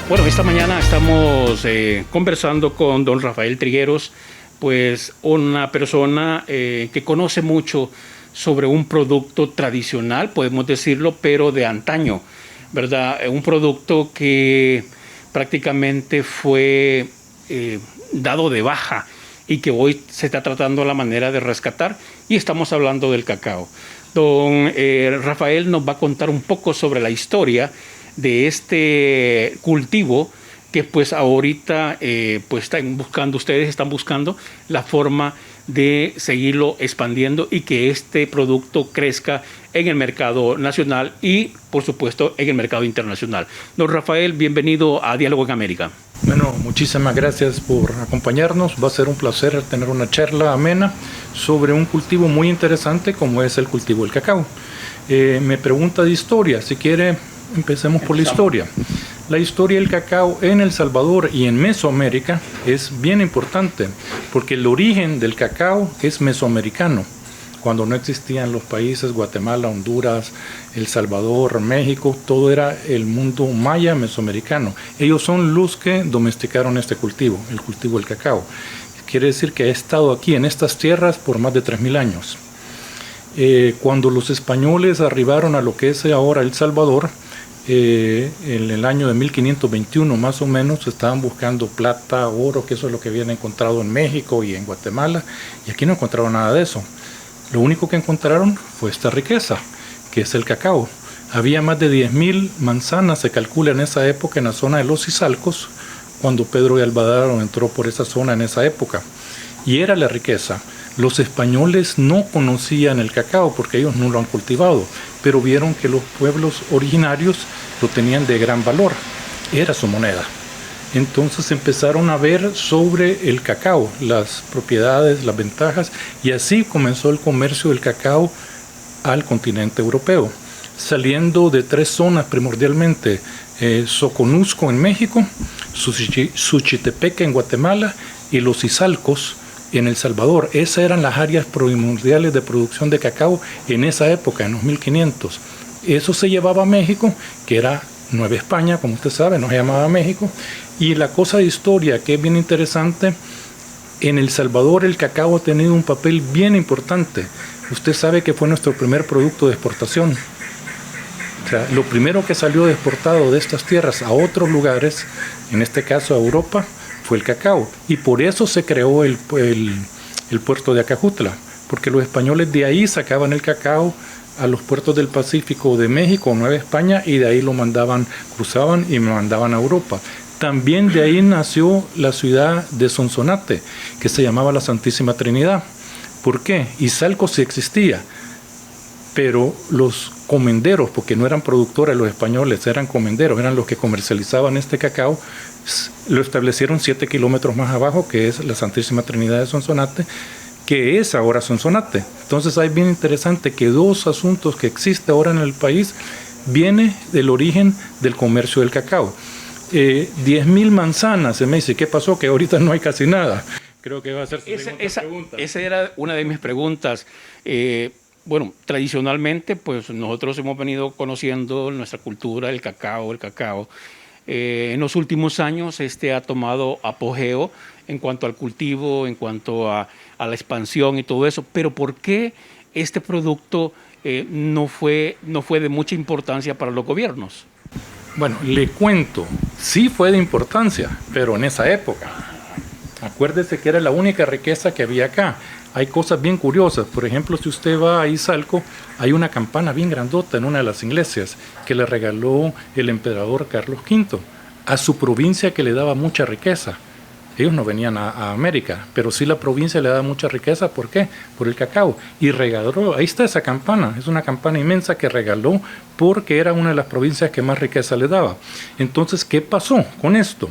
Bueno, esta mañana estamos conversando con don Rafael Trigueros, pues una persona que conoce mucho sobre un producto tradicional, podemos decirlo, pero de antaño, ¿verdad? Un producto que prácticamente fue dado de baja y que hoy se está tratando la manera de rescatar, y estamos hablando del cacao. Don Rafael nos va a contar un poco sobre la historia de este cultivo que pues ahorita pues ustedes están buscando la forma de seguirlo expandiendo y que este producto crezca en el mercado nacional y por supuesto en el mercado internacional. Don Rafael, bienvenido a Diálogo en América. Bueno, muchísimas gracias por acompañarnos. Va a ser un placer tener una charla amena sobre un cultivo muy interesante como es el cultivo del cacao. Me pregunta de historia, si quiere empecemos por la historia. La historia del cacao en El Salvador y en Mesoamérica es bien importante porque el origen del cacao es mesoamericano. Cuando no existían los países Guatemala, Honduras, El Salvador, México, todo era el mundo maya mesoamericano. Ellos son los que domesticaron este cultivo, el cultivo del cacao. Quiere decir que ha estado aquí en estas tierras por más de 3.000 años. Cuando los españoles arribaron a lo que es ahora El Salvador, en el año de 1521 más o menos, estaban buscando plata, oro, que eso es lo que habían encontrado en México y en Guatemala, y aquí no encontraron nada de eso. Lo único que encontraron fue esta riqueza, que es el cacao. Había más de 10.000 manzanas, se calcula en esa época, en la zona de los Izalcos, cuando Pedro de Alvarado entró por esa zona en esa época, y era la riqueza. Los españoles no conocían el cacao porque ellos no lo han cultivado, pero vieron que los pueblos originarios lo tenían de gran valor, era su moneda. Entonces empezaron a ver sobre el cacao, las propiedades, las ventajas, y así comenzó el comercio del cacao al continente europeo, saliendo de 3 zonas primordialmente: Soconusco en México, Suchitepeque en Guatemala y los Izalcos en El Salvador. Esas eran las áreas primordiales de producción de cacao en esa época, en los 1500. Eso se llevaba a México, que era Nueva España, como usted sabe, no se llamaba México. Y la cosa de historia que es bien interesante, en El Salvador el cacao ha tenido un papel bien importante. Usted sabe que fue nuestro primer producto de exportación. O sea, lo primero que salió exportado de estas tierras a otros lugares, en este caso a Europa, fue el cacao, y por eso se creó el puerto de Acajutla, porque los españoles de ahí sacaban el cacao a los puertos del Pacífico de México o Nueva España, y de ahí lo mandaban, cruzaban y mandaban a Europa. También de ahí nació la ciudad de Sonsonate, que se llamaba la Santísima Trinidad. ¿Por qué? Izalco sí existía, pero los comenderos, porque no eran productores los españoles, eran comenderos, eran los que comercializaban este cacao, lo establecieron 7 kilómetros más abajo, que es la Santísima Trinidad de Sonsonate, que es ahora Sonsonate. Entonces hay bien interesante que 2 asuntos que existen ahora en el país viene del origen del comercio del cacao. 10.000 manzanas, se me dice, ¿qué pasó? Que ahorita no hay casi nada. Creo que va a ser su segunda pregunta. Esa era una de mis preguntas. Bueno, tradicionalmente, pues nosotros hemos venido conociendo nuestra cultura, el cacao. En los últimos años ha tomado apogeo en cuanto al cultivo, en cuanto a la expansión y todo eso, pero ¿por qué este producto no fue de mucha importancia para los gobiernos? Bueno, le cuento, sí fue de importancia, pero en esa época. Acuérdese que era la única riqueza que había acá. Hay cosas bien curiosas. Por ejemplo, si usted va a Izalco, hay una campana bien grandota en una de las iglesias que le regaló el emperador Carlos V a su provincia, que le daba mucha riqueza. Ellos no venían a América, pero sí la provincia le daba mucha riqueza. ¿Por qué? Por el cacao. Y regaló, ahí está esa campana, es una campana inmensa que regaló porque era una de las provincias que más riqueza le daba. Entonces, ¿qué pasó con esto?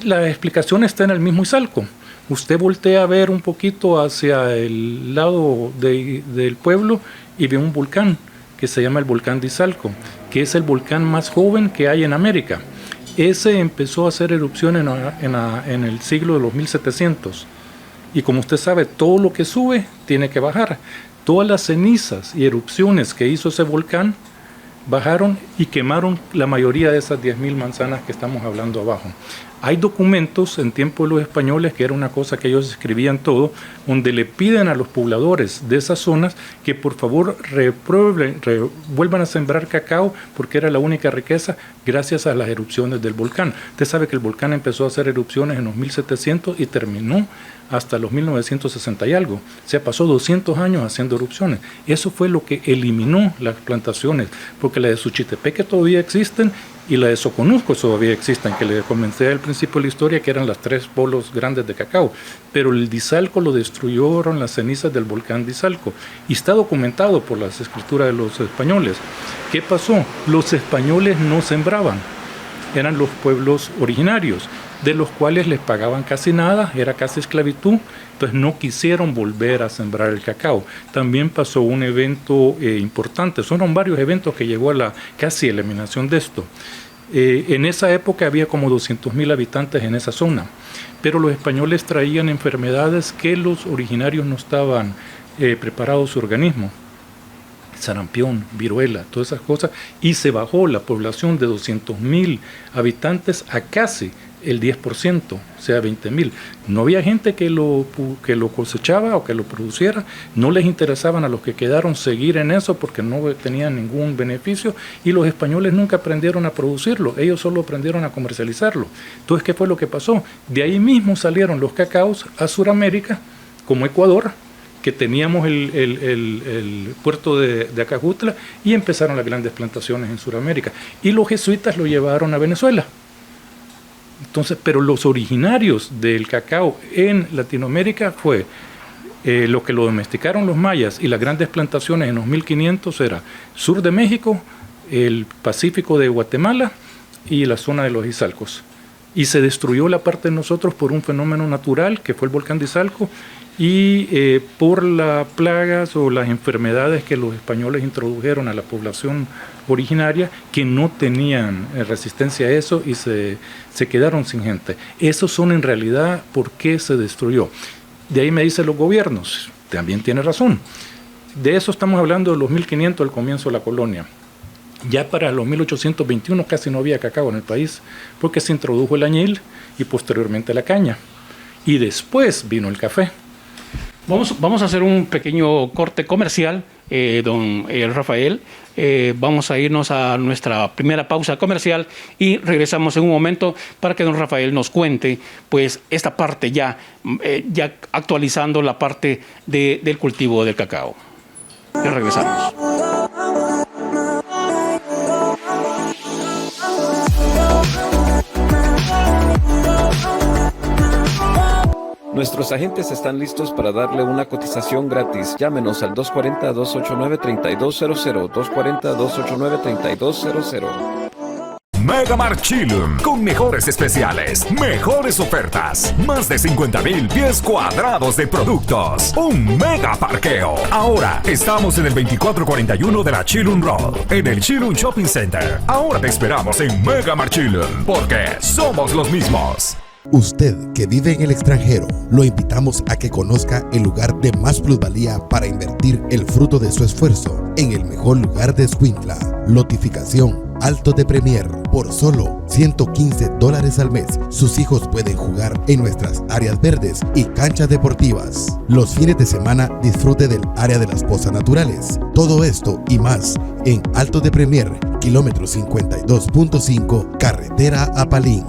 La explicación está en el mismo Izalco. Usted voltea a ver un poquito hacia el lado del pueblo y ve un volcán que se llama el volcán de Izalco, que es el volcán más joven que hay en América. Ese empezó a hacer erupción en el siglo de los 1700. Y como usted sabe, todo lo que sube tiene que bajar. Todas las cenizas y erupciones que hizo ese volcán bajaron y quemaron la mayoría de esas 10.000 manzanas que estamos hablando abajo. Hay documentos en tiempo de los españoles, que era una cosa que ellos escribían todo, donde le piden a los pobladores de esas zonas que por favor vuelvan a sembrar cacao, porque era la única riqueza gracias a las erupciones del volcán. Usted sabe que el volcán empezó a hacer erupciones en los 1700 y terminó hasta los 1960 y algo. O sea, pasó 200 años haciendo erupciones. Eso fue lo que eliminó las plantaciones, porque la de Suchitepeque todavía existen y la de Soconusco todavía existen, que le comenté al principio de la historia que eran las 3 polos grandes de cacao, pero el Dizalco lo destruyeron las cenizas del volcán Dizalco y está documentado por las escrituras de los españoles. ¿Qué pasó? Los españoles no sembraban, eran los pueblos originarios, de los cuales les pagaban casi nada, era casi esclavitud, entonces no quisieron volver a sembrar el cacao. También pasó un evento importante, fueron varios eventos que llegó a la casi eliminación de esto. En esa época había como 200.000 habitantes en esa zona, pero los españoles traían enfermedades que los originarios no estaban preparados su organismo. Sarampión, viruela, todas esas cosas, y se bajó la población de 200.000 habitantes a casi el 10%, o sea, 20.000. No había gente que lo cosechaba o que lo produciera, no les interesaban a los que quedaron seguir en eso porque no tenían ningún beneficio, y los españoles nunca aprendieron a producirlo, ellos solo aprendieron a comercializarlo. Entonces, ¿qué fue lo que pasó? De ahí mismo salieron los cacaos a Sudamérica, como Ecuador, que teníamos el puerto de Acajutla, y empezaron las grandes plantaciones en Sudamérica. Y los jesuitas lo llevaron a Venezuela. Entonces, pero los originarios del cacao en Latinoamérica fue lo que lo domesticaron los mayas, y las grandes plantaciones en los 1500 era sur de México, el Pacífico de Guatemala y la zona de los Izalcos. Y se destruyó la parte de nosotros por un fenómeno natural que fue el volcán de Izalco, y por las plagas o las enfermedades que los españoles introdujeron a la población originaria, que no tenían resistencia a eso y se quedaron sin gente. Esos son en realidad por qué se destruyó. De ahí me dicen los gobiernos, también tiene razón. De eso estamos hablando de los 1500, al comienzo de la colonia. Ya para los 1821 casi no había cacao en el país, porque se introdujo el añil y posteriormente la caña. Y después vino el café. Vamos a hacer un pequeño corte comercial, don Rafael. Vamos a irnos a nuestra primera pausa comercial y regresamos en un momento para que don Rafael nos cuente pues esta parte ya actualizando la parte del cultivo del cacao. Ya regresamos. Nuestros agentes están listos para darle una cotización gratis. Llámenos al 240-289-3200, 240-289-3200. Megamart Chillum, con mejores especiales, mejores ofertas, más de 50,000 pies cuadrados de productos, un mega parqueo. Ahora estamos en el 2441 de la Chillum Road, en el Chillum Shopping Center. Ahora te esperamos en Megamart Chillum, porque somos los mismos. Usted que vive en el extranjero, lo invitamos a que conozca el lugar de más plusvalía para invertir el fruto de su esfuerzo en el mejor lugar de Escuintla. Lotificación Alto de Premier. Por solo $115 al mes, sus hijos pueden jugar en nuestras áreas verdes y canchas deportivas. Los fines de semana disfrute del área de las pozas naturales. Todo esto y más en Alto de Premier, kilómetro 52.5, carretera a Palín.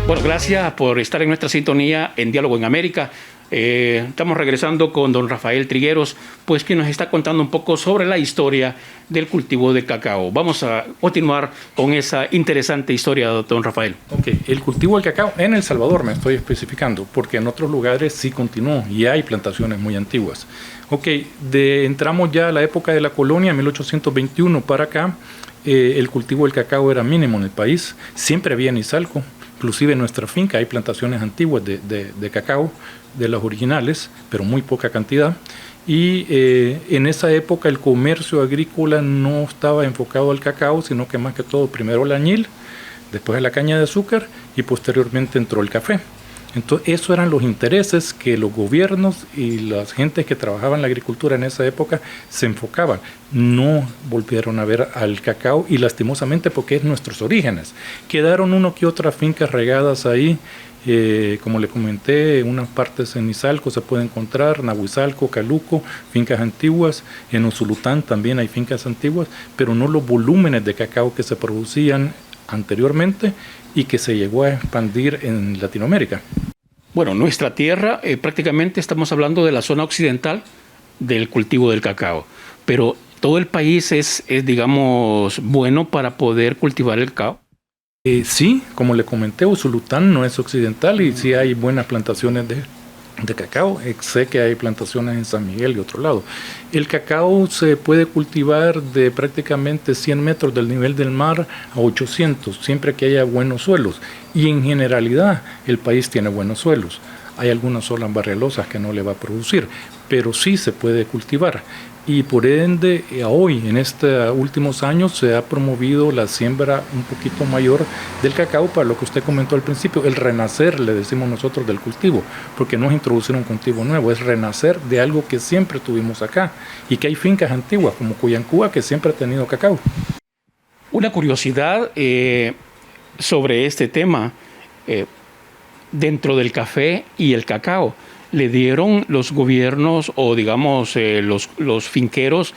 Bueno, gracias por estar en nuestra sintonía en Diálogo en América. Estamos regresando con don Rafael Trigueros, pues que nos está contando un poco sobre la historia del cultivo de cacao. Vamos a continuar con esa interesante historia, don Rafael. Ok, el cultivo del cacao en El Salvador me estoy especificando, porque en otros lugares sí continuó y hay plantaciones muy antiguas. Ok, entramos ya a la época de la colonia, 1821 para acá. El cultivo del cacao era mínimo en el país, siempre había en Izalco. Inclusive en nuestra finca hay plantaciones antiguas de cacao, de las originales, pero muy poca cantidad. Y en esa época el comercio agrícola no estaba enfocado al cacao, sino que más que todo primero el añil, después la caña de azúcar y posteriormente entró el café. Entonces, esos eran los intereses que los gobiernos y las gentes que trabajaban en la agricultura en esa época se enfocaban. No volvieron a ver al cacao y lastimosamente porque es nuestros orígenes. Quedaron uno que otras fincas regadas ahí. Como le comenté, en unas partes en Izalco se puede encontrar, Nahuizalco, Caluco, fincas antiguas, en Usulután también hay fincas antiguas, pero no los volúmenes de cacao que se producían anteriormente y que se llegó a expandir en Latinoamérica. Bueno, nuestra tierra, prácticamente estamos hablando de la zona occidental del cultivo del cacao, pero todo el país es digamos, bueno para poder cultivar el cacao. Sí, como le comenté, Usulután no es occidental y sí hay buenas plantaciones de cacao. Sé que hay plantaciones en San Miguel y otro lado. El cacao se puede cultivar de prácticamente 100 metros del nivel del mar a 800, siempre que haya buenos suelos. Y en generalidad el país tiene buenos suelos. Hay algunas zonas barrialosas que no le va a producir, pero sí se puede cultivar. Y por ende, hoy, en estos últimos años, se ha promovido la siembra un poquito mayor del cacao para lo que usted comentó al principio, el renacer, le decimos nosotros, del cultivo, porque no es introducir un cultivo nuevo, es renacer de algo que siempre tuvimos acá y que hay fincas antiguas como Cuyancúa que siempre ha tenido cacao. Una curiosidad sobre este tema, dentro del café y el cacao, le dieron los gobiernos o digamos los finqueros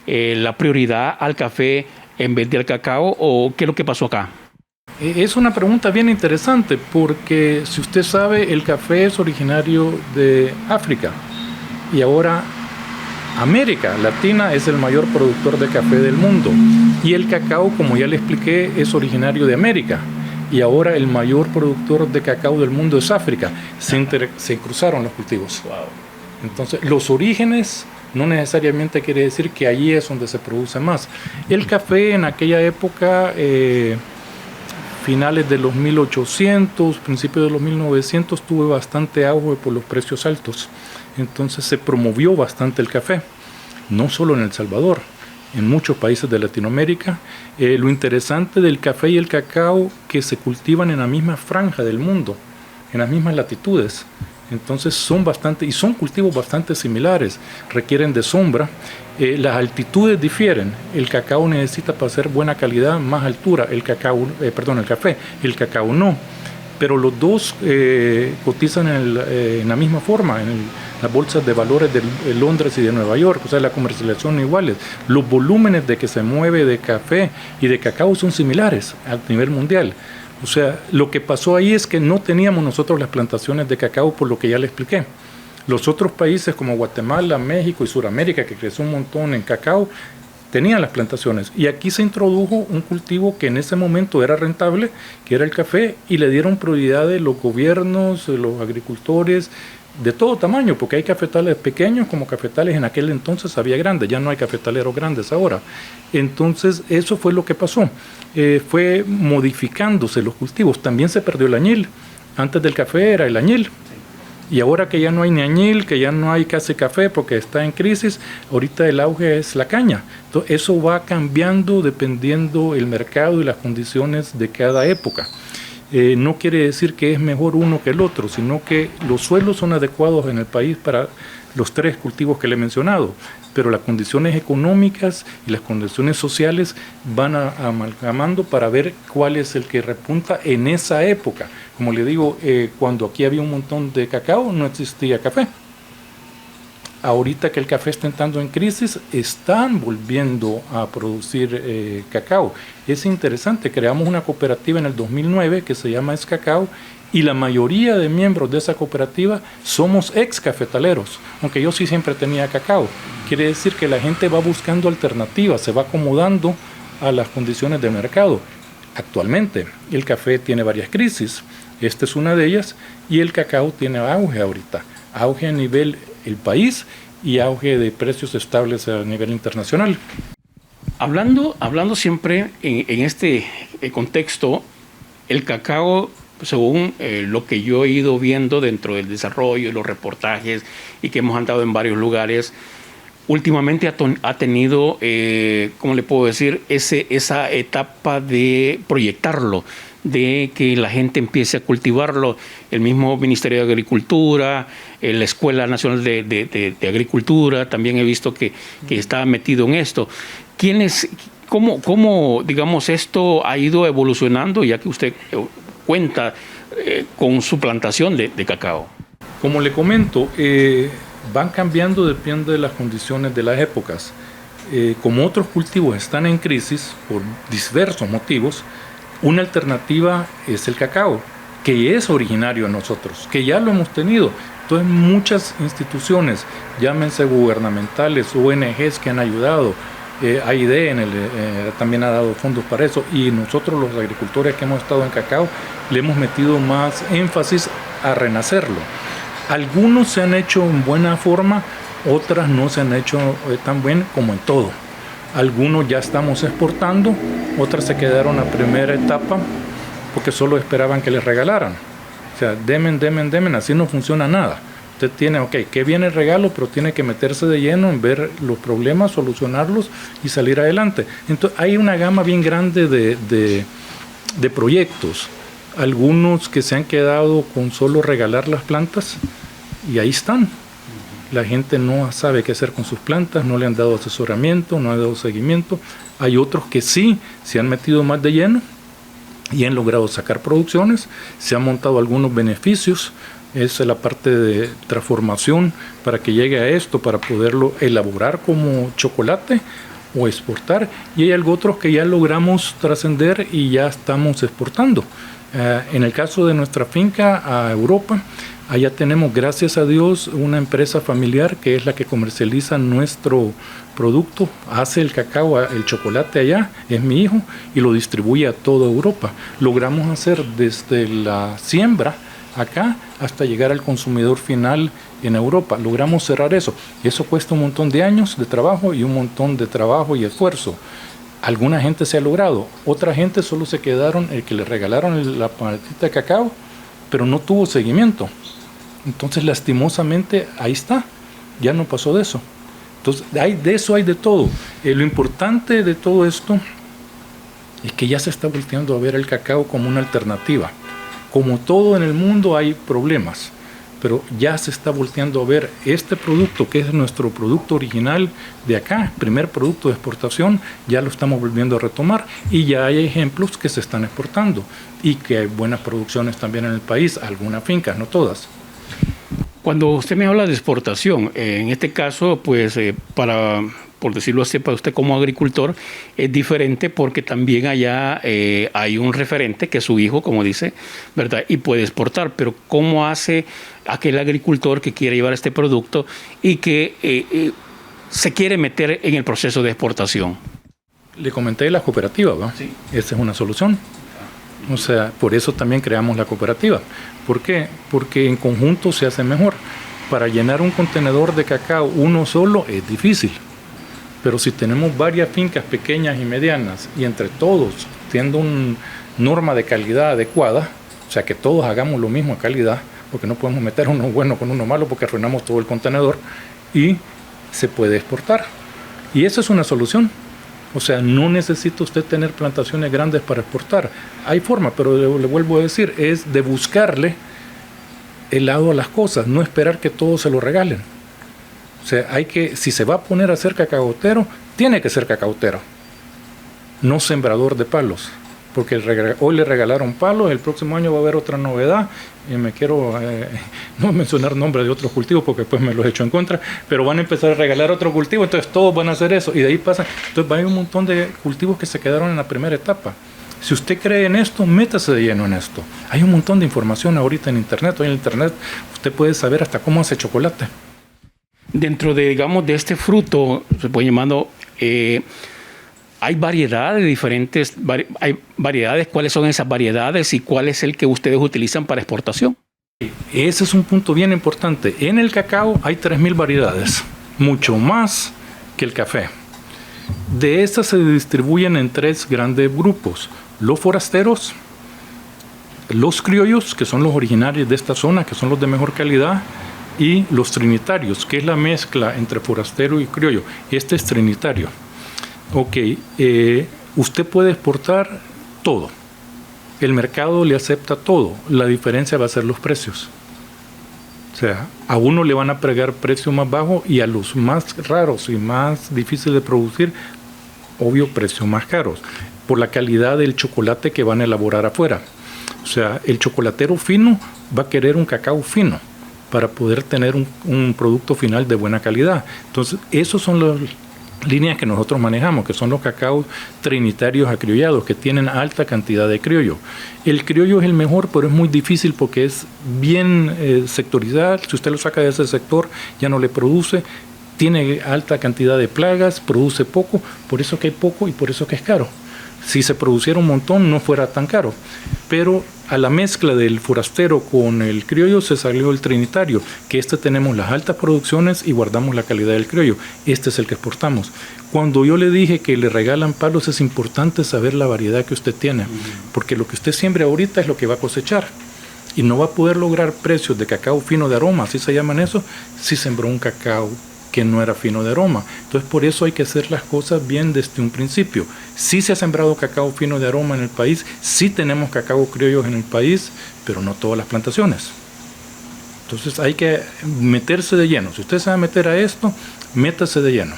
la prioridad al café en vez del cacao, o qué es lo que pasó acá? Es una pregunta bien interesante porque si usted sabe, el café es originario de África y ahora América Latina es el mayor productor de café del mundo y el cacao, como ya le expliqué, es originario de América. Y ahora el mayor productor de cacao del mundo es África. Se cruzaron los cultivos. Wow. Entonces, los orígenes no necesariamente quiere decir que allí es donde se produce más. El café en aquella época, finales de los 1800, principios de los 1900, tuvo bastante auge por los precios altos. Entonces se promovió bastante el café, no solo en El Salvador, en muchos países de Latinoamérica. Lo interesante del café y el cacao que se cultivan en la misma franja del mundo, en las mismas latitudes. Entonces son cultivos bastante similares, requieren de sombra. Las altitudes difieren. El cacao necesita para hacer buena calidad más altura, el café, el cacao no. Pero los dos cotizan en la misma forma, en las bolsas de valores de Londres y de Nueva York, o sea, la comercialización son iguales. Los volúmenes de que se mueve de café y de cacao son similares a nivel mundial. O sea, lo que pasó ahí es que no teníamos nosotros las plantaciones de cacao, por lo que ya le expliqué. Los otros países como Guatemala, México y Sudamérica, que creció un montón en cacao, tenían las plantaciones. Y aquí se introdujo un cultivo que en ese momento era rentable, que era el café, y le dieron prioridad de los gobiernos, de los agricultores, de todo tamaño, porque hay cafetales pequeños como cafetales en aquel entonces había grandes, ya no hay cafetaleros grandes ahora. Entonces eso fue lo que pasó, fue modificándose los cultivos. También se perdió el añil. Antes del café era el añil, y ahora que ya no hay ni añil, que ya no hay casi café porque está en crisis, ahorita el auge es la caña. Entonces eso va cambiando dependiendo el mercado y las condiciones de cada época. No quiere decir que es mejor uno que el otro, sino que los suelos son adecuados en el país para los tres cultivos que le he mencionado, pero las condiciones económicas y las condiciones sociales van amalgamando para ver cuál es el que repunta en esa época. Como le digo, cuando aquí había un montón de cacao, no existía café. Ahorita que el café está entrando en crisis, están volviendo a producir cacao. Es interesante, creamos una cooperativa en el 2009 que se llama Escacao, y la mayoría de miembros de esa cooperativa somos ex cafetaleros, aunque yo sí siempre tenía cacao. Quiere decir que la gente va buscando alternativas, se va acomodando a las condiciones de mercado. Actualmente el café tiene varias crisis, esta es una de ellas, y el cacao tiene auge ahorita, auge a nivel el país y auge de precios estables a nivel internacional. Hablando siempre en este contexto, el cacao, según lo que yo he ido viendo dentro del desarrollo y los reportajes y que hemos andado en varios lugares, últimamente ha tenido, ¿cómo le puedo decir?, esa etapa de proyectarlo, de que la gente empiece a cultivarlo? El mismo Ministerio de Agricultura, la Escuela Nacional de Agricultura, también he visto que está metido en esto. ¿Cómo, digamos, esto ha ido evolucionando, ya que usted cuenta con su plantación de cacao? Como le comento, van cambiando, depende de las condiciones de las épocas. Como otros cultivos están en crisis por diversos motivos, una alternativa es el cacao, que es originario de nosotros, que ya lo hemos tenido. Entonces muchas instituciones, llámense gubernamentales, ONGs que han ayudado, AID también ha dado fondos para eso, y nosotros los agricultores que hemos estado en cacao le hemos metido más énfasis a renacerlo. Algunos se han hecho en buena forma, otras no se han hecho tan bien como en todo. Algunos ya estamos exportando, otras se quedaron a primera etapa porque solo esperaban que les regalaran. O sea, demen, así no funciona nada. Usted tiene, que viene el regalo, pero tiene que meterse de lleno en ver los problemas, solucionarlos y salir adelante. Entonces hay una gama bien grande de proyectos. Algunos que se han quedado con solo regalar las plantas y ahí están. La gente no sabe qué hacer con sus plantas, no le han dado asesoramiento, no han dado seguimiento. Hay otros que sí se han metido más de lleno y han logrado sacar producciones, se han montado algunos beneficios. Esa es la parte de transformación para que llegue a esto, para poderlo elaborar como chocolate o exportar. Y hay algo otros que ya logramos trascender y ya estamos exportando. En el caso de nuestra finca a Europa, allá tenemos, gracias a Dios, una empresa familiar que es la que comercializa nuestro producto, hace el cacao, el chocolate allá, es mi hijo, y lo distribuye a toda Europa. Logramos hacer desde la siembra acá hasta llegar al consumidor final en Europa. Logramos cerrar eso. Eso cuesta un montón de años de trabajo y un montón de trabajo y esfuerzo. Alguna gente se ha logrado, otra gente solo se quedaron, el que le regalaron la paletita de cacao, pero no tuvo seguimiento. Entonces, lastimosamente, ahí está, ya no pasó de eso. Entonces, hay de todo. Lo importante de todo esto es que ya se está volteando a ver el cacao como una alternativa. Como todo en el mundo hay problemas, pero ya se está volteando a ver este producto, que es nuestro producto original de acá, primer producto de exportación, ya lo estamos volviendo a retomar y ya hay ejemplos que se están exportando y que hay buenas producciones también en el país, algunas fincas, no todas. Cuando usted me habla de exportación, en este caso, pues por decirlo así, para usted como agricultor, es diferente porque también allá hay un referente que es su hijo, como dice, ¿verdad? Y puede exportar, pero ¿cómo hace aquel agricultor que quiere llevar este producto y que se quiere meter en el proceso de exportación? Le comenté de la cooperativa, ¿va? Sí. Esa es una solución. O sea, por eso también creamos la cooperativa. ¿Por qué? Porque en conjunto se hace mejor. Para llenar un contenedor de cacao uno solo es difícil. Pero si tenemos varias fincas pequeñas y medianas y entre todos teniendo una norma de calidad adecuada, o sea que todos hagamos lo mismo de calidad, porque no podemos meter uno bueno con uno malo porque arruinamos todo el contenedor, y se puede exportar. Y esa es una solución. O sea, no necesita usted tener plantaciones grandes para exportar. Hay forma, pero le vuelvo a decir, es de buscarle el lado a las cosas, no esperar que todos se lo regalen. O sea, si se va a poner a ser cacaotero, tiene que ser cacaotero, no sembrador de palos. Porque hoy le regalaron palos, el próximo año va a haber otra novedad. Y me quiero no mencionar nombres de otros cultivos porque después me los echo en contra, pero van a empezar a regalar otro cultivo, entonces todos van a hacer eso. Y de ahí pasa. Entonces hay un montón de cultivos que se quedaron en la primera etapa. Si usted cree en esto, métase de lleno en esto. Hay un montón de información ahorita en Internet. Hoy en Internet usted puede saber hasta cómo hace chocolate. Dentro de, digamos, de este fruto, se puede llamando... hay variedades diferentes, hay variedades. ¿Cuáles son esas variedades y cuál es el que ustedes utilizan para exportación? Ese es un punto bien importante. En el cacao hay 3.000 variedades, mucho más que el café. De estas se distribuyen en 3 grandes grupos: los forasteros, los criollos, que son los originarios de esta zona, que son los de mejor calidad, y los trinitarios, que es la mezcla entre forastero y criollo. Este es trinitario. Ok, usted puede exportar todo, El mercado le acepta todo, la diferencia va a ser los precios. O sea, a uno le van a pegar precio más bajo y a los más raros y más difíciles de producir, obvio, precios más caros, por la calidad del chocolate que van a elaborar afuera. O sea, el chocolatero fino va a querer un cacao fino para poder tener un producto final de buena calidad. Entonces, esos son las líneas que nosotros manejamos, que son los cacaos trinitarios acriollados, que tienen alta cantidad de criollo. El criollo es el mejor, pero es muy difícil porque es bien sectorizado. Si usted lo saca de ese sector, ya no le produce. Tiene alta cantidad de plagas, produce poco, por eso que hay poco y por eso que es caro. Si se produciera un montón no fuera tan caro, pero a la mezcla del forastero con el criollo se salió el trinitario, que tenemos las altas producciones y guardamos la calidad del criollo. Este es el que exportamos. Cuando yo le dije que le regalan palos, es importante saber la variedad que usted tiene, porque lo que usted siembra ahorita es lo que va a cosechar. Y no va a poder lograr precios de cacao fino de aroma, así se llaman eso, si sembró un cacao que no era fino de aroma. Entonces, por eso hay que hacer las cosas bien desde un principio. Sí se ha sembrado cacao fino de aroma en el país, sí tenemos cacao criollos en el país, pero no todas las plantaciones. Entonces, hay que meterse de lleno. Si usted se va a meter a esto, métase de lleno.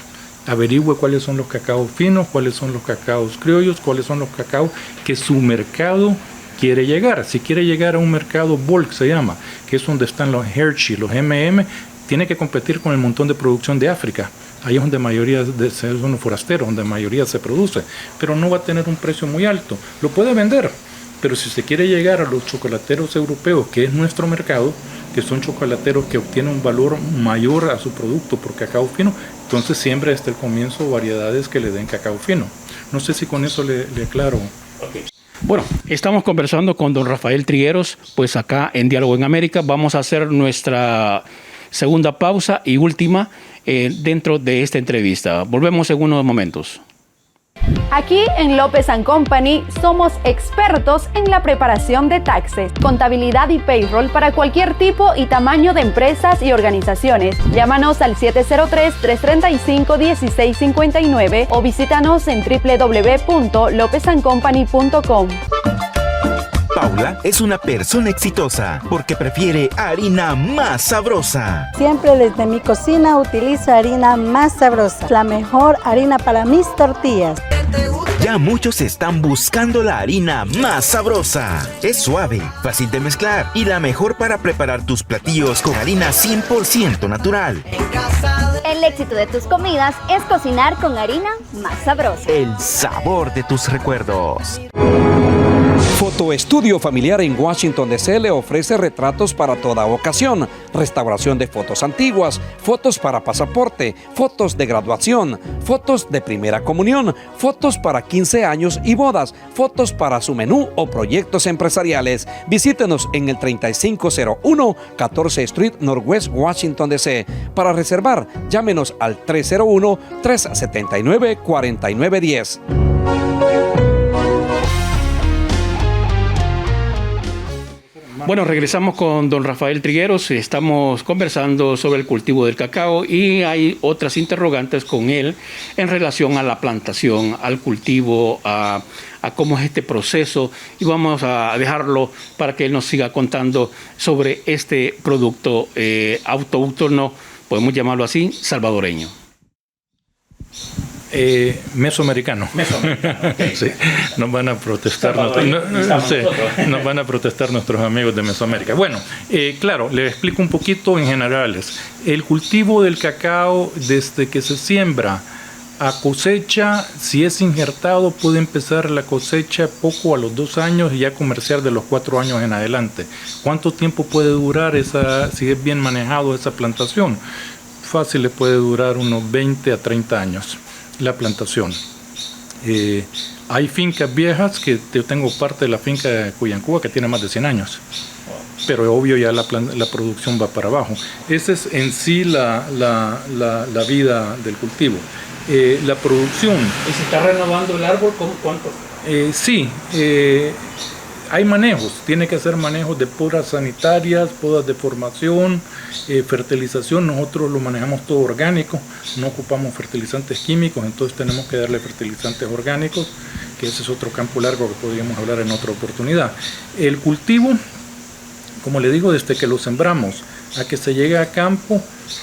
Averigüe cuáles son los cacaos finos, cuáles son los cacaos criollos, cuáles son los cacaos que su mercado quiere llegar. Si quiere llegar a un mercado bulk, se llama, que es donde están los Hershey, los M&M, tiene que competir con el montón de producción de África. Ahí es donde mayoría son los forasteros, donde mayoría se produce, pero no va a tener un precio muy alto. Lo puede vender, pero si se quiere llegar a los chocolateros europeos, que es nuestro mercado, que son chocolateros que obtienen un valor mayor a su producto por cacao fino, entonces siempre desde el comienzo variedades que le den cacao fino. No sé si con eso le aclaro. Okay. Bueno, estamos conversando con don Rafael Trigueros, pues acá en Diálogo en América. Vamos a hacer nuestra segunda pausa y última dentro de esta entrevista. Volvemos en unos momentos. Aquí en López & Company somos expertos en la preparación de taxes, contabilidad y payroll para cualquier tipo y tamaño de empresas y organizaciones. Llámanos al 703-335-1659 o visítanos en www.lopezandcompany.com. Paula es una persona exitosa porque prefiere harina más sabrosa. Siempre desde mi cocina utilizo harina más sabrosa, la mejor harina para mis tortillas. Ya muchos están buscando la harina más sabrosa. Es suave, fácil de mezclar y la mejor para preparar tus platillos con harina 100% natural. El éxito de tus comidas es cocinar con harina más sabrosa. El sabor de tus recuerdos. Fotoestudio Familiar en Washington, D.C. le ofrece retratos para toda ocasión, restauración de fotos antiguas, fotos para pasaporte, fotos de graduación, fotos de primera comunión, fotos para 15 años y bodas, fotos para su menú o proyectos empresariales. Visítenos en el 3501 14th Street Northwest, Washington, D.C. Para reservar, llámenos al 301-379-4910. Bueno, regresamos con don Rafael Trigueros. Estamos conversando sobre el cultivo del cacao y hay otras interrogantes con él en relación a la plantación, al cultivo, a cómo es este proceso, y vamos a dejarlo para que él nos siga contando sobre este producto autóctono, podemos llamarlo así, salvadoreño. Mesoamericano. Okay. Sí, nos van a protestar nos van a protestar nuestros amigos de Mesoamérica. Bueno, claro, les explico un poquito en generales. El cultivo del cacao, desde que se siembra a cosecha, si es injertado, puede empezar la cosecha poco a los 2 años y ya comerciar de los 4 años en adelante. ¿Cuánto tiempo puede durar si es bien manejado esa plantación? Fácil, le puede durar unos 20 a 30 años. La plantación. Hay fincas viejas, que yo tengo parte de la finca de Cuyancuba que tiene más de 100 años, pero obvio ya la producción va para abajo. Esa es en sí la vida del cultivo. La producción. ¿Y se está renovando el árbol? ¿Cuánto? Sí, hay manejos, tiene que hacer manejos de podas sanitarias, podas de formación, fertilización. Nosotros lo manejamos todo orgánico, no ocupamos fertilizantes químicos, entonces tenemos que darle fertilizantes orgánicos que ese es otro campo largo que podríamos hablar en otra oportunidad. El cultivo, como le digo, desde que lo sembramos a que se llegue a campo,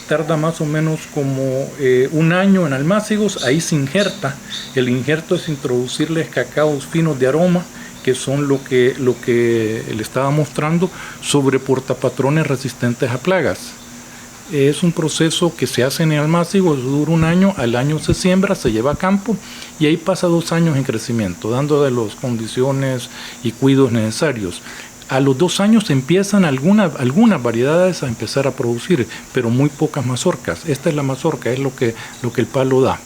tarda más o menos como 1 año en almácigos. Ahí se injerta. El injerto es introducirles cacaos finos de aroma, que son lo que le estaba mostrando, sobre portapatrones resistentes a plagas. Es un proceso que se hace en el almácigo, dura 1 año, al año se siembra, se lleva a campo y ahí pasa 2 años en crecimiento, dándole las condiciones y cuidados necesarios. A los 2 años empiezan algunas variedades a empezar a producir, pero muy pocas mazorcas. Esta es la mazorca, es lo que el palo da.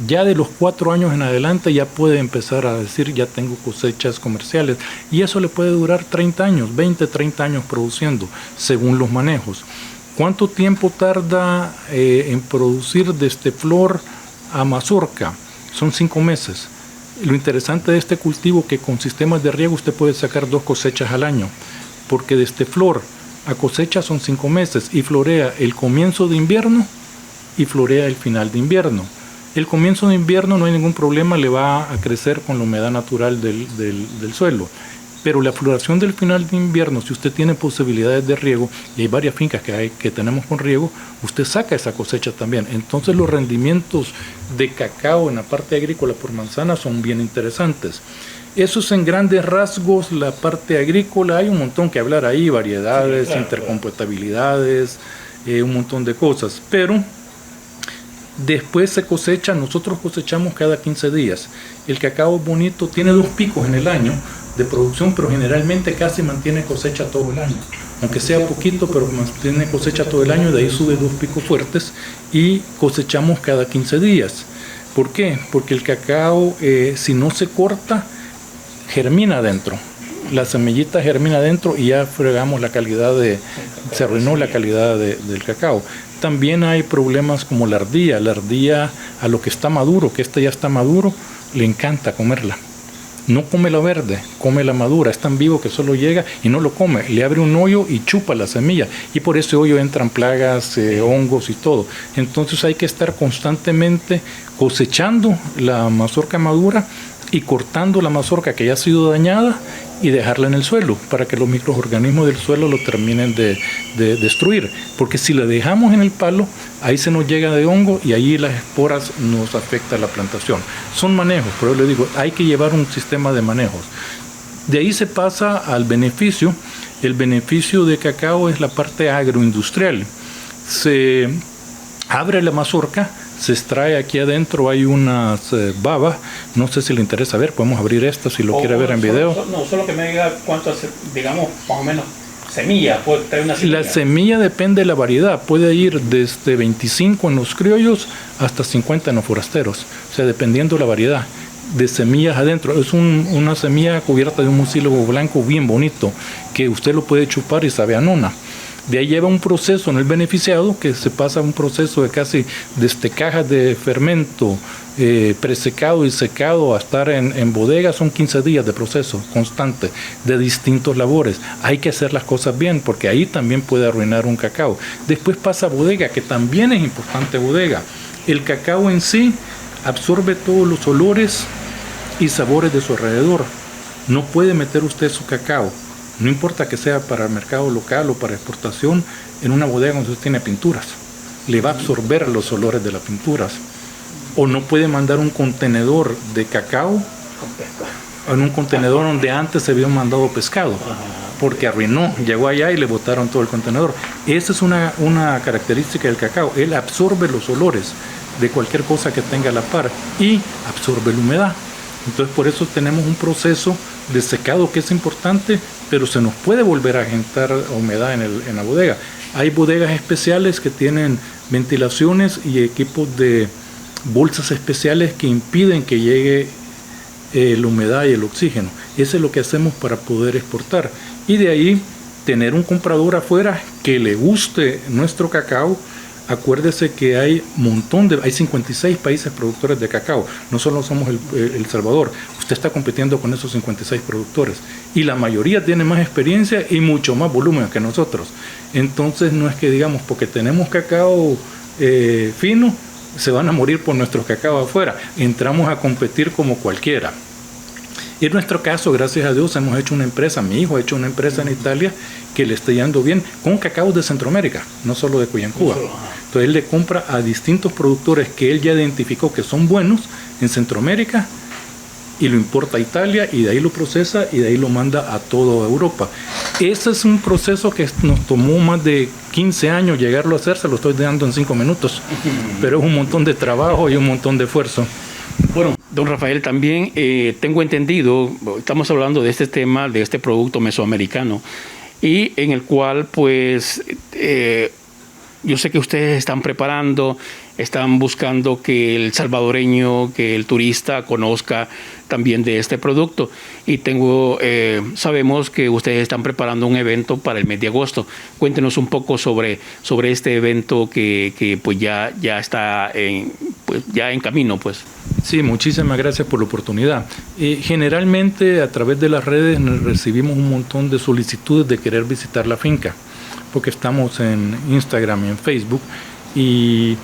Ya de los 4 años en adelante ya puede empezar a decir, ya tengo cosechas comerciales, y eso le puede durar 30 años, 20, 30 años produciendo, según los manejos. ¿Cuánto tiempo tarda en producir desde flor a mazorca? Son 5 meses. Lo interesante de este cultivo es que con sistemas de riego usted puede sacar 2 cosechas al año, porque desde flor a cosecha son 5 meses y florea el comienzo de invierno y florea el final de invierno. El comienzo de invierno no hay ningún problema, le va a crecer con la humedad natural del suelo. Pero la floración del final de invierno, si usted tiene posibilidades de riego, y hay varias fincas que tenemos con riego, usted saca esa cosecha también. Entonces los rendimientos de cacao en la parte agrícola por manzana son bien interesantes. Eso es en grandes rasgos la parte agrícola. Hay un montón que hablar ahí, variedades, sí, claro, intercompatibilidades, un montón de cosas. Pero después se cosecha, nosotros cosechamos cada 15 días. El cacao bonito tiene 2 picos en el año de producción, pero generalmente casi mantiene cosecha todo el año, aunque sea poquito, pero mantiene cosecha todo el año. De ahí sube 2 picos fuertes y cosechamos cada 15 días. ¿Por qué? Porque el cacao, si no se corta, germina adentro. La semillita germina adentro y ya fregamos la calidad se arruinó la calidad del cacao. También hay problemas como la ardilla. La ardilla, a lo que está maduro, que ya está maduro, le encanta comerla. No come la verde, come la madura. Es tan vivo que solo llega y no lo come. Le abre un hoyo y chupa la semilla. Y por ese hoyo entran plagas, hongos y todo. Entonces hay que estar constantemente cosechando la mazorca madura y cortando la mazorca que ya ha sido dañada y dejarla en el suelo para que los microorganismos del suelo lo terminen de destruir. Porque si la dejamos en el palo, ahí se nos llega de hongo y ahí las esporas nos afectan la plantación. Son manejos, pero yo le digo, hay que llevar un sistema de manejos. De ahí se pasa al beneficio. El beneficio de cacao es la parte agroindustrial. Se abre la mazorca, se extrae aquí adentro, hay unas babas, no sé si le interesa ver, podemos abrir esto si lo quiere ver en video. Solo que me diga cuánto, digamos, más o menos, semilla, puede traer una semilla. La semilla depende de la variedad, puede ir desde 25 en los criollos hasta 50 en los forasteros, o sea, dependiendo de la variedad de semillas adentro. Es una semilla cubierta de un mucílago blanco bien bonito, que usted lo puede chupar y sabe a nona. De ahí lleva un proceso en el beneficiado, que se pasa un proceso de casi desde cajas de fermento, presecado y secado a estar en bodega. Son 15 días de proceso constante de distintos labores. Hay que hacer las cosas bien, porque ahí también puede arruinar un cacao. Después pasa a bodega, que también es importante bodega. El cacao en sí absorbe todos los olores y sabores de su alrededor. No puede meter usted su cacao, no importa que sea para el mercado local o para exportación, en una bodega donde usted tiene pinturas. Le va a absorber los olores de las pinturas. O no puede mandar un contenedor de cacao en un contenedor donde antes se había mandado pescado, porque arruinó, llegó allá y le botaron todo el contenedor. Esa es una característica del cacao. Él absorbe los olores de cualquier cosa que tenga a la par y absorbe la humedad. Entonces por eso tenemos un proceso de secado que es importante, pero se nos puede volver a agentar humedad en la bodega. Hay bodegas especiales que tienen ventilaciones y equipos de bolsas especiales que impiden que llegue la humedad y el oxígeno. Eso es lo que hacemos para poder exportar. Y de ahí tener un comprador afuera que le guste nuestro cacao. Acuérdese que hay 56 países productores de cacao, no solo somos El Salvador. Usted está compitiendo con esos 56 productores y la mayoría tiene más experiencia y mucho más volumen que nosotros. Entonces no es que digamos porque tenemos cacao fino se van a morir por nuestros cacao afuera. Entramos a competir como cualquiera. En nuestro caso, gracias a Dios, hemos hecho una empresa, mi hijo ha hecho una empresa en Italia que le está yendo bien con cacao de Centroamérica, no solo de Cuyantúa. Entonces él le compra a distintos productores que él ya identificó que son buenos en Centroamérica y lo importa a Italia y de ahí lo procesa y de ahí lo manda a toda Europa. Ese es un proceso que nos tomó más de 15 años llegarlo a hacer, se lo estoy dando en 5 minutos, pero es un montón de trabajo y un montón de esfuerzo. Bueno, don Rafael, también tengo entendido, estamos hablando de este tema, de este producto mesoamericano, y en el cual pues yo sé que ustedes están preparando, están buscando que el salvadoreño, que el turista conozca también de este producto. Y sabemos que ustedes están preparando un evento para el mes de agosto. Cuéntenos un poco sobre este evento que pues ya está en camino, pues. Sí, muchísimas gracias por la oportunidad. Generalmente a través de las redes recibimos un montón de solicitudes de querer visitar la finca, porque estamos en Instagram y en Facebook, y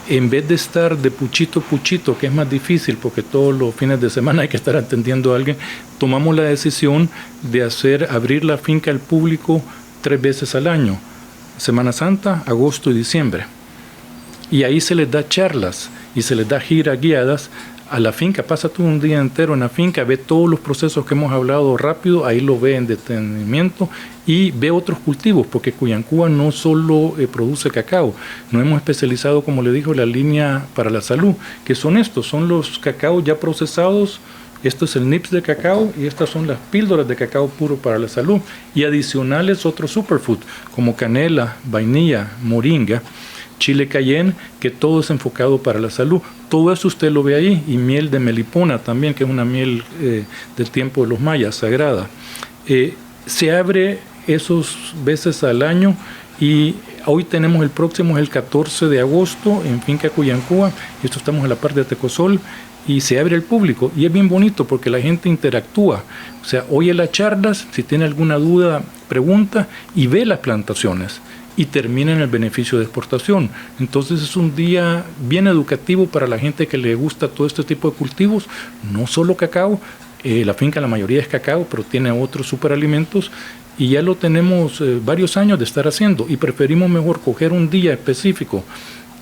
en vez de estar de puchito a puchito, que es más difícil porque todos los fines de semana hay que estar atendiendo a alguien, tomamos la decisión de abrir la finca al público 3 veces al año, Semana Santa, agosto y diciembre. Y ahí se les da charlas y se les da giras guiadas a la finca. Pasa tú un día entero en la finca, ve todos los procesos que hemos hablado rápido, ahí lo ve en detenimiento y ve otros cultivos, porque Cuyantúa no solo produce cacao, nos hemos especializado, como le dijo, la línea para la salud, que son los cacaos ya procesados. Esto es el nips de cacao y estas son las píldoras de cacao puro para la salud, y adicionales otros superfood como canela, vainilla, moringa, chile cayenne, que todo es enfocado para la salud. Todo eso usted lo ve ahí, y miel de melipona también, que es una miel del tiempo de los mayas, sagrada. Se abre esos veces al año, y hoy tenemos el próximo, es el 14 de agosto, en Finca Cuyantúa, esto estamos en la parte de Tecosol, y se abre al público, y es bien bonito porque la gente interactúa, o sea, oye las charlas, si tiene alguna duda, pregunta, y ve las plantaciones, y termina en el beneficio de exportación. Entonces es un día bien educativo para la gente que le gusta todo este tipo de cultivos, no solo cacao, la finca la mayoría es cacao, pero tiene otros superalimentos, y ya lo tenemos varios años de estar haciendo, y preferimos mejor coger un día específico,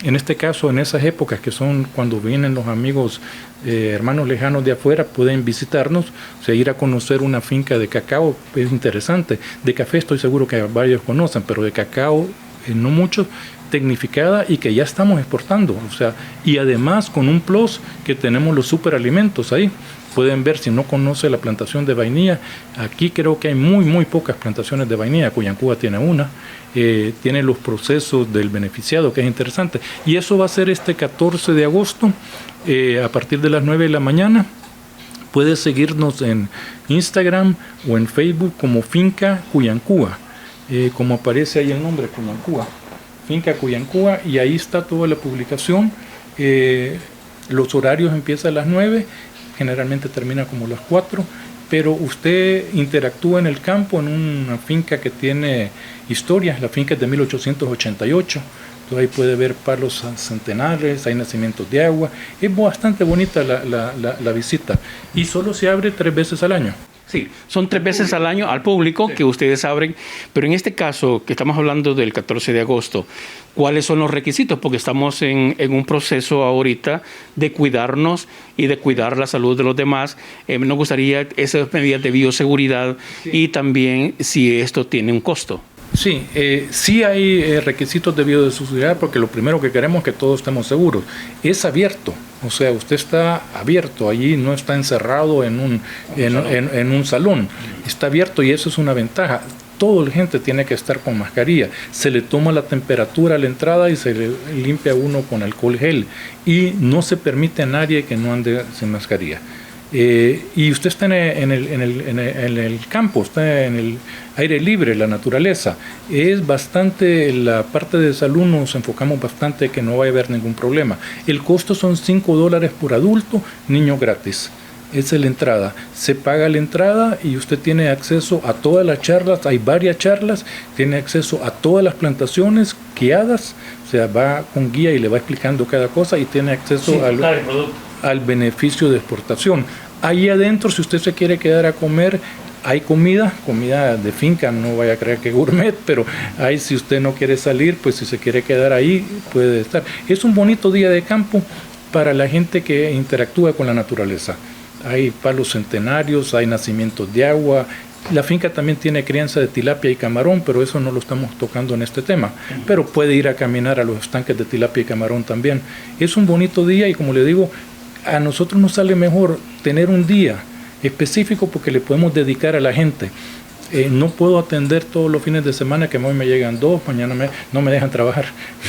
en este caso en esas épocas que son cuando vienen los amigos, hermanos lejanos de afuera, pueden visitarnos, o sea, ir a conocer una finca de cacao es interesante. De café estoy seguro que varios conocen, pero de cacao no muchos, tecnificada, y que ya estamos exportando, o sea, y además con un plus que tenemos los superalimentos ahí. Pueden ver, si no conoce la plantación de vainilla, aquí creo que hay muy pocas plantaciones de vainilla. Cuyantúa tiene una, tiene los procesos del beneficiado, que es interesante, y eso va a ser este 14 de agosto a partir de las 9 de la mañana. Puedes seguirnos en Instagram o en Facebook como Finca Cuyantúa, como aparece ahí el nombre, Cuyantúa, Finca Cuyantúa, y ahí está toda la publicación. Los horarios empiezan a las 9, generalmente termina como las 4, pero usted interactúa en el campo en una finca que tiene historia. La finca es de 1888, entonces ahí puede ver palos centenares, hay nacimientos de agua. Es bastante bonita la visita, y solo se abre 3 veces al año. Sí, son 3 veces al año al público, sí, que ustedes abren, pero en este caso que estamos hablando del 14 de agosto, ¿cuáles son los requisitos? Porque estamos en un proceso ahorita de cuidarnos y de cuidar la salud de los demás. Nos gustaría esas medidas de bioseguridad, sí, y también si esto tiene un costo. Sí, sí hay requisitos de bioseguridad, porque lo primero que queremos es que todos estemos seguros. Es abierto, o sea, usted está abierto allí, no está encerrado en un salón, está abierto, y eso es una ventaja. Toda la gente tiene que estar con mascarilla, se le toma la temperatura a la entrada y se le limpia uno con alcohol gel, y no se permite a nadie que no ande sin mascarilla. Y usted está en el campo, está en el aire libre, la naturaleza. Es bastante, la parte de salud nos enfocamos bastante que no vaya a haber ningún problema. El costo son $5 por adulto, niño gratis. Esa es la entrada. Se paga la entrada y usted tiene acceso a todas las charlas. Hay varias charlas, tiene acceso a todas las plantaciones guiadas, o sea, va con guía y le va explicando cada cosa, y tiene acceso al producto. al beneficio de exportación. Ahí adentro, si usted se quiere quedar a comer, hay comida de finca, no vaya a creer que gourmet, pero ahí si usted no quiere salir, pues si se quiere quedar ahí, puede estar. Es un bonito día de campo para la gente que interactúa con la naturaleza. Hay palos centenarios, hay nacimientos de agua. La finca también tiene crianza de tilapia y camarón, pero eso no lo estamos tocando en este tema. Pero puede ir a caminar a los estanques de tilapia y camarón también. Es un bonito día y como le digo, a nosotros nos sale mejor tener un día específico porque le podemos dedicar a la gente. No puedo atender todos los fines de semana, que hoy me llegan 2, mañana no me dejan trabajar.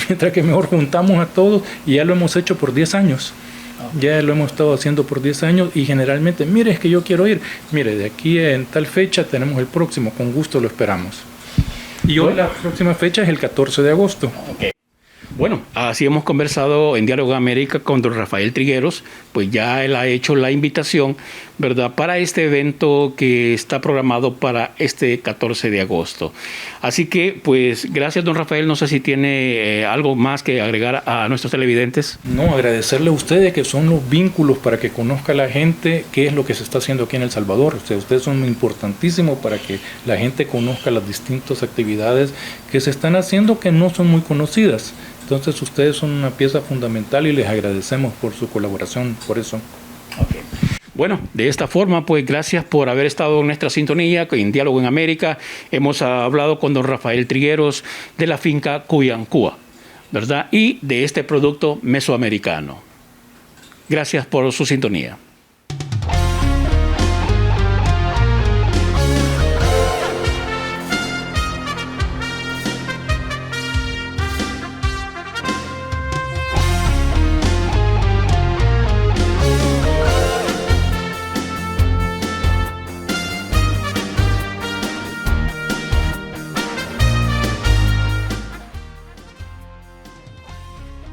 Mientras que mejor juntamos a todos y ya lo hemos hecho por 10 años. Ya lo hemos estado haciendo por 10 años y generalmente, mire, es que yo quiero ir. Mire, de aquí en tal fecha tenemos el próximo, con gusto lo esperamos. Y hoy la próxima fecha es el 14 de agosto. Okay. Bueno, así hemos conversado en Diálogo América con don Rafael Trigueros, pues ya él ha hecho la invitación, ¿verdad?, para este evento que está programado para este 14 de agosto. Así que, pues, gracias, don Rafael. No sé si tiene algo más que agregar a nuestros televidentes. No, agradecerle a ustedes que son los vínculos para que conozca la gente qué es lo que se está haciendo aquí en El Salvador. O sea, ustedes son importantísimos para que la gente conozca las distintas actividades que se están haciendo que no son muy conocidas. Entonces ustedes son una pieza fundamental y les agradecemos por su colaboración, por eso. Okay. Bueno, de esta forma, pues gracias por haber estado en nuestra sintonía en Diálogo en América. Hemos hablado con don Rafael Trigueros de la finca Cuyancúa, ¿verdad? Y de este producto mesoamericano. Gracias por su sintonía.